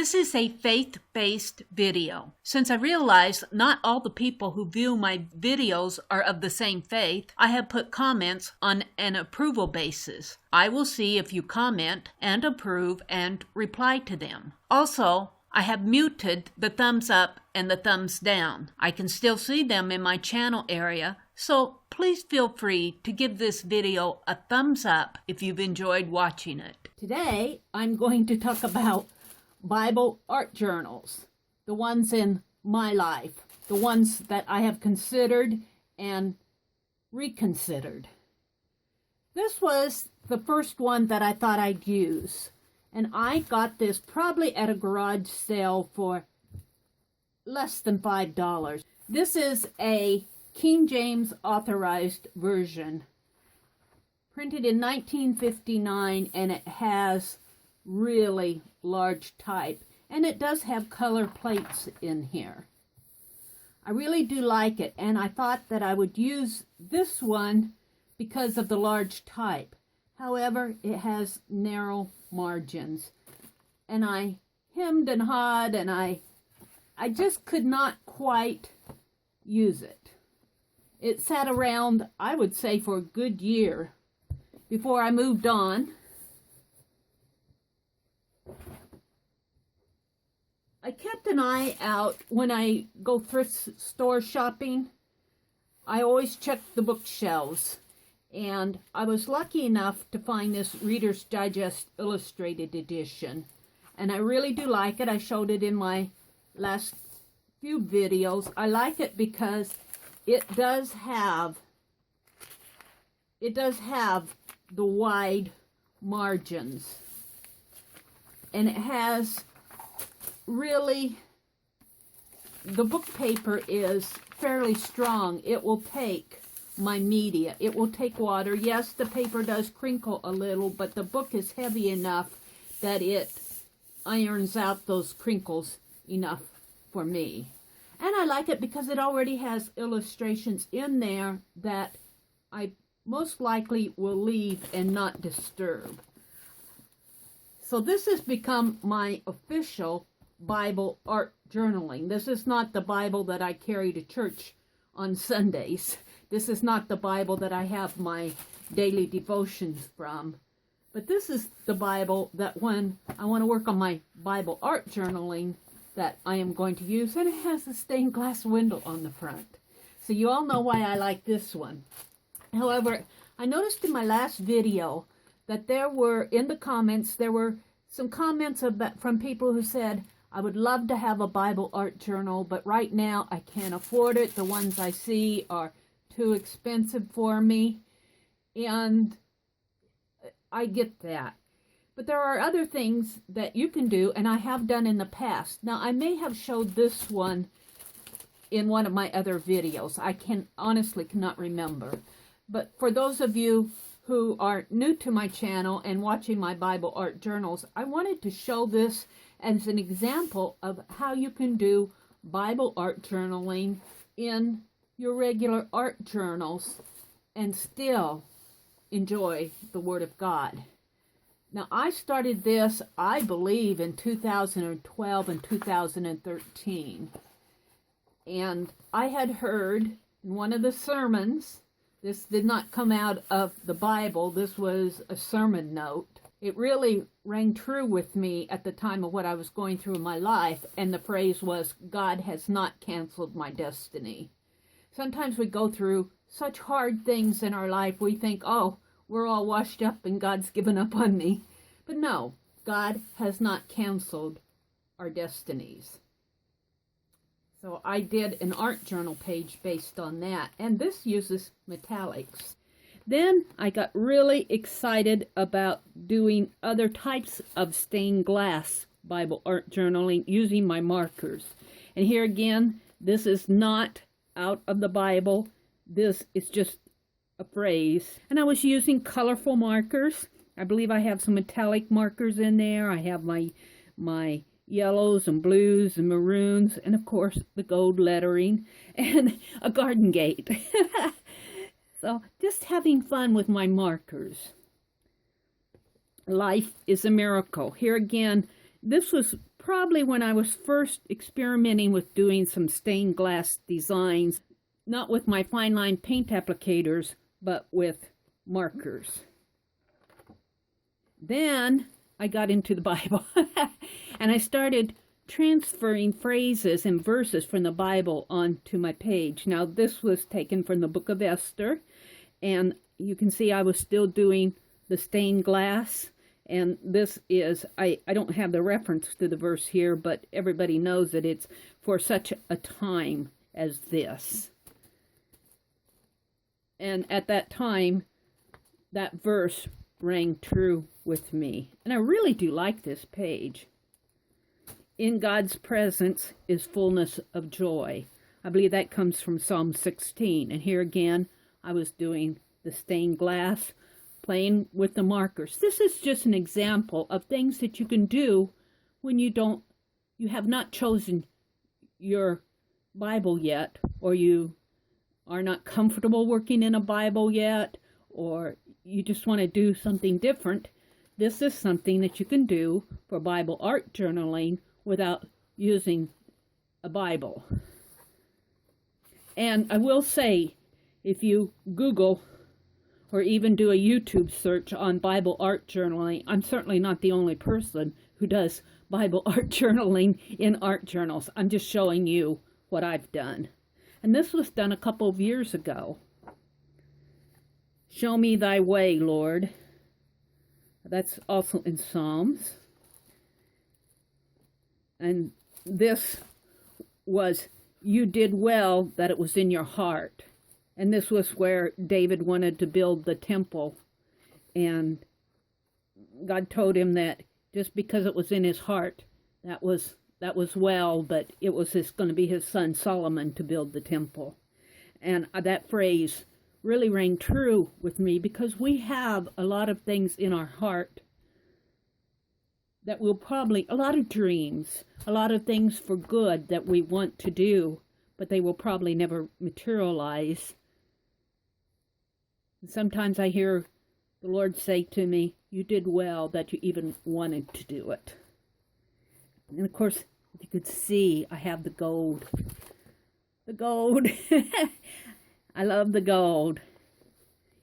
This is a faith-based video. Since I realize not all the people who view my videos are of the same faith, I have put comments on an approval basis. I will see if you comment and approve and reply to them. Also, I have muted the thumbs up and the thumbs down. I can still see them in my channel area, so please feel free to give this video a thumbs up if you've enjoyed watching it. Today, I'm going to talk about Bible art journals, the ones in my life, the ones that I have considered and reconsidered. This was the first one that I thought I'd use, and I got this probably at a garage sale for less than $5. This is a King James Authorized version, printed in 1959, and it has really large type, and it does have color plates in here. I really do like it, and I thought that I would use this one because of the large type. However, it has narrow margins, and I hemmed and hawed, and I just could not quite use it. It sat around, I would say, for a good year before I moved on. I kept an eye out when I go thrift store shopping. I always check the bookshelves, and I was lucky enough to find this Reader's Digest Illustrated Edition, and I really do like it. I showed it in my last few videos. I like it because it does have the wide margins, and it has really, the book paper is fairly strong. It will take my media. It will take water. Yes, the paper does crinkle a little, but the book is heavy enough that it irons out those crinkles enough for me. And I like it because it already has illustrations in there that I most likely will leave and not disturb. So this has become my official Bible art journaling. This is not the Bible that I carry to church on Sundays. This is not the Bible that I have my daily devotions from. But this is the Bible that when I want to work on my Bible art journaling that I am going to use, and it has a stained glass window on the front. So you all know why I like this one. However, I noticed in my last video that there were, in the comments, there were some comments from people who said, I would love to have a Bible art journal, but right now I can't afford it. The ones I see are too expensive for me, and I get that. But there are other things that you can do, and I have done in the past. Now, I may have showed this one in one of my other videos. I honestly cannot remember. But for those of you who are new to my channel and watching my Bible art journals, I wanted to show this as an example of how you can do Bible art journaling in your regular art journals and still enjoy the Word of God. Now, I started this, I believe, in 2012 and 2013. And I had heard in one of the sermons, this did not come out of the Bible, this was a sermon note. It really rang true with me at the time of what I was going through in my life, and the phrase was, God has not canceled my destiny. Sometimes we go through such hard things in our life, we think, oh, we're all washed up and God's given up on me. But no, God has not canceled our destinies. So I did an art journal page based on that, and this uses metallics. Then I got really excited about doing other types of stained glass Bible art journaling using my markers. And here again, this is not out of the Bible. This is just a phrase. And I was using colorful markers. I believe I have some metallic markers in there. I have my yellows and blues and maroons, and of course the gold lettering, and a garden gate. So just having fun with my markers. Life is a miracle. Here again, this was probably when I was first experimenting with doing some stained glass designs, not with my fine line paint applicators, but with markers. Then I got into the Bible and I started transferring phrases and verses from the Bible onto my page. Now, this was taken from the book of Esther, and you can see I was still doing the stained glass. And this is, I don't have the reference to the verse here, but everybody knows that it's for such a time as this. And at that time, that verse rang true with me. And I really do like this page. In God's presence is fullness of joy. I believe that comes from Psalm 16. And here again, I was doing the stained glass, playing with the markers. This is just an example of things that you can do when you have not chosen your Bible yet, or you are not comfortable working in a Bible yet, or you just want to do something different. This is something that you can do for Bible art journaling without using a Bible. And I will say, if you Google or even do a YouTube search on Bible art journaling, I'm certainly not the only person who does Bible art journaling in art journals. I'm just showing you what I've done. And this was done a couple of years ago. Show me thy way, Lord. That's also in Psalms. And this was, you did well that it was in your heart. And this was where David wanted to build the temple. And God told him that just because it was in his heart, that was well, but it was going to be his son Solomon to build the temple. And that phrase really rang true with me, because we have a lot of things in our heart that will probably, a lot of dreams, a lot of things for good that we want to do, but they will probably never materialize. And sometimes I hear the Lord say to me, you did well that you even wanted to do it. And of course, if you could see, I have the gold. The gold. I love the gold.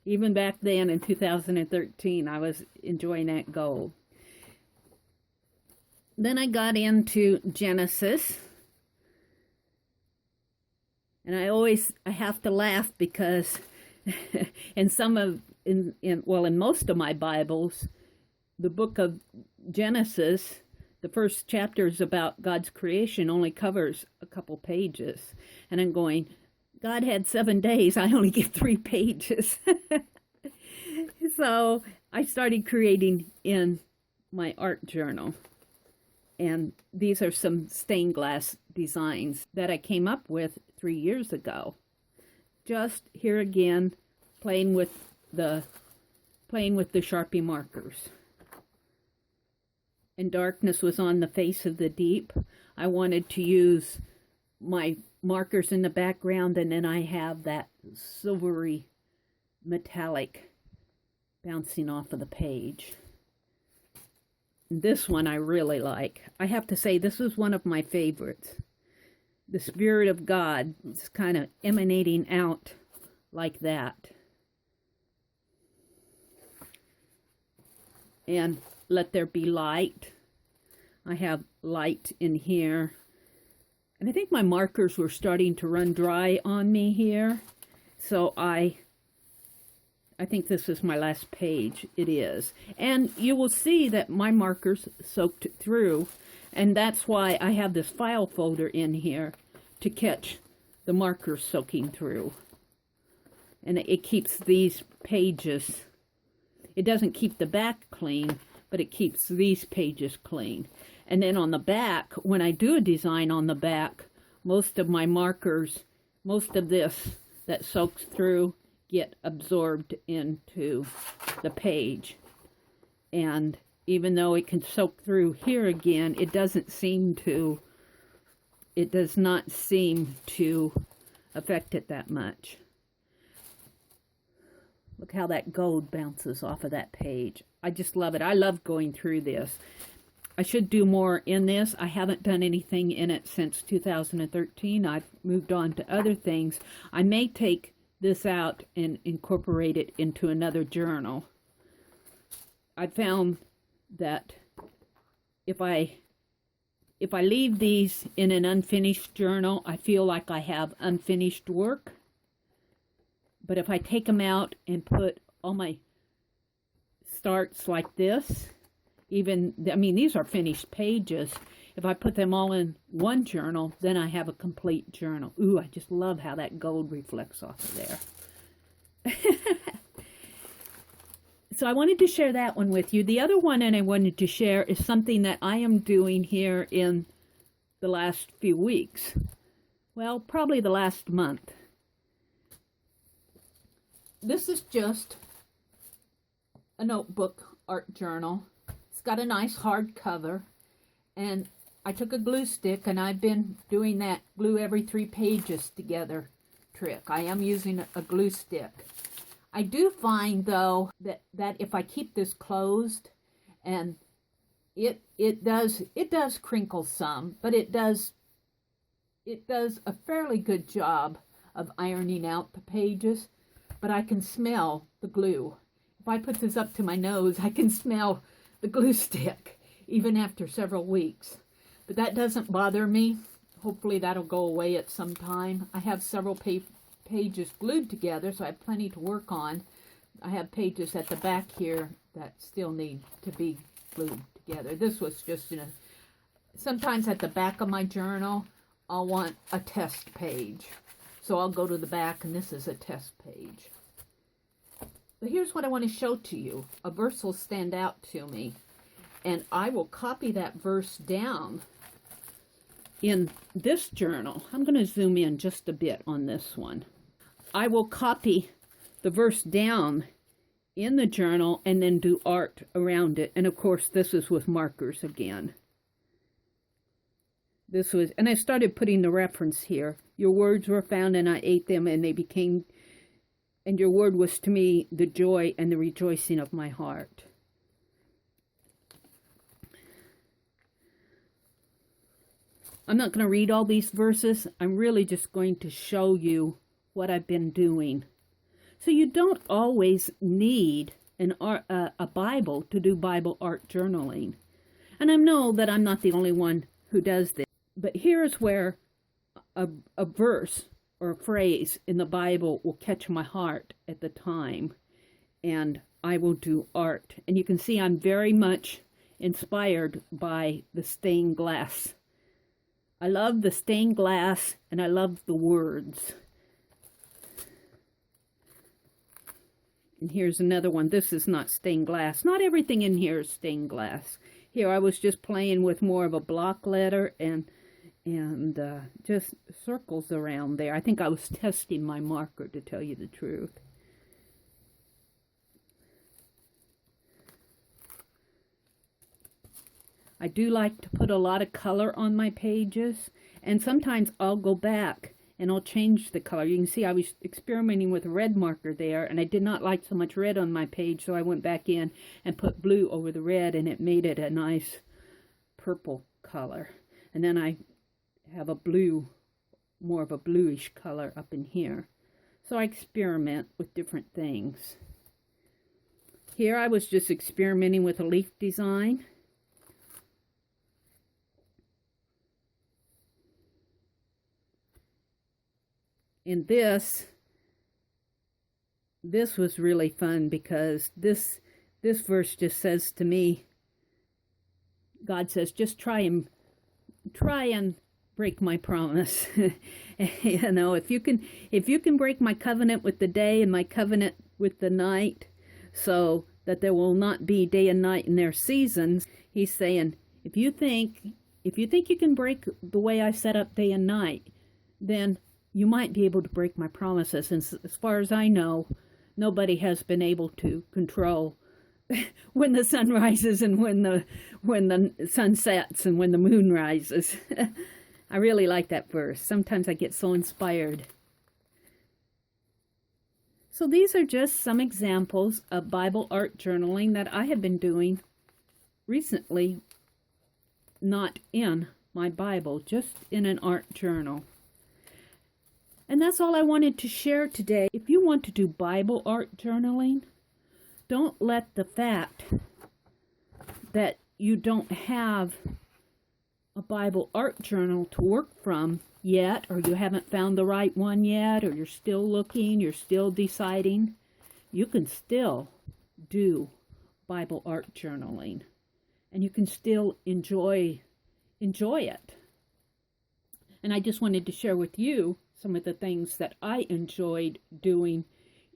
Even back then in 2013, I was enjoying that gold. Then I got into Genesis. And I have to laugh because in most of my Bibles, the book of Genesis, the first chapter is about God's creation, only covers a couple pages. And I'm going, God had 7 days, I only get 3 pages. So I started creating in my art journal. And these are some stained glass designs that I came up with 3 years ago. Just here again, playing with the Sharpie markers. And darkness was on the face of the deep. I wanted to use my markers in the background, and then I have that silvery metallic bouncing off of the page. This one I really like. I have to say, this is one of my favorites. The Spirit of God is kind of emanating out like that. And let there be light. I have light in here. And I think my markers were starting to run dry on me here. So I think this is my last page. It is. And you will see that my markers soaked through. And that's why I have this file folder in here to catch the markers soaking through. And it keeps these pages. It doesn't keep the back clean, but it keeps these pages clean. And then on the back, when I do a design on the back, most of my markers, most of this that soaks through, get absorbed into the page. And even though it can soak through here again, it does not seem to affect it that much. Look how that gold bounces off of that page. I just love it. I love going through this. I should do more in this. I haven't done anything in it since 2013. I've moved on to other things. I may take this out and incorporate it into another journal. I found that if I leave these in an unfinished journal, I feel like I have unfinished work. But if I take them out and put all my starts like this, these are finished pages. If I put them all in one journal, then I have a complete journal. Ooh, I just love how that gold reflects off of there. So I wanted to share that one with you. The other one that I wanted to share is something that I am doing here in the last few weeks. Well, probably the last month. This is just a notebook art journal. It's got a nice hard cover, and I took a glue stick, and I've been doing that glue every 3 pages together trick. I am using a glue stick. I do find, though, that if I keep this closed, and it does crinkle some, but it does a fairly good job of ironing out the pages, but I can smell the glue. If I put this up to my nose, I can smell the glue stick, even after several weeks. But that doesn't bother me. Hopefully that'll go away at some time. I have several pages glued together, so I have plenty to work on. I have pages at the back here that still need to be glued together. This was just sometimes at the back of my journal, I'll want a test page. So I'll go to the back, and this is a test page. But here's what I want to show to you. A verse will stand out to me, and I will copy that verse down in this journal. I'm going to zoom in just a bit on this one. I will copy the verse down in the journal and then do art around it. And of course, this is with markers again. And I started putting the reference here. Your words were found and I ate them, and they became, and your word was to me the joy and the rejoicing of my heart. I'm not going to read all these verses. I'm really just going to show you what I've been doing. So you don't always need a Bible to do Bible art journaling. And I know that I'm not the only one who does this. But here's where a verse or a phrase in the Bible will catch my heart at the time, and I will do art. And you can see I'm very much inspired by the stained glass. I love the stained glass, and I love the words. And here's another one. This is not stained glass. Not everything in here is stained glass. Here I was just playing with more of a block letter and just circles around there. I think I was testing my marker, to tell you the truth. I do like to put a lot of color on my pages, and sometimes I'll go back and I'll change the color. You can see I was experimenting with a red marker there, and I did not like so much red on my page, so I went back in and put blue over the red, and it made it a nice purple color. And then I have a blue, more of a bluish color up in here. So I experiment with different things. Here I was just experimenting with a leaf design. And this was really fun, because this verse just says to me, God says, just try and break my promise. You know, if you can break my covenant with the day and my covenant with the night, so that there will not be day and night in their seasons, he's saying, if you think you can break the way I set up day and night, then you might be able to break my promises. And as far as I know, nobody has been able to control when the sun rises and when the sun sets and when the moon rises. I really like that verse. Sometimes I get so inspired. So these are just some examples of Bible art journaling that I have been doing recently not in my Bible, just in an art journal. And that's all I wanted to share today. If you want to do Bible art journaling, don't let the fact that you don't have a Bible art journal to work from yet, or you haven't found the right one yet, or you're still looking, you're still deciding, you can still do Bible art journaling, and you can still enjoy it. And I just wanted to share with you some of the things that I enjoyed doing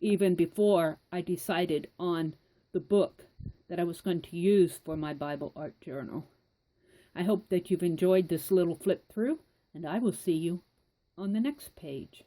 even before I decided on the book that I was going to use for my Bible art journal. I hope that you've enjoyed this little flip through, and I will see you on the next page.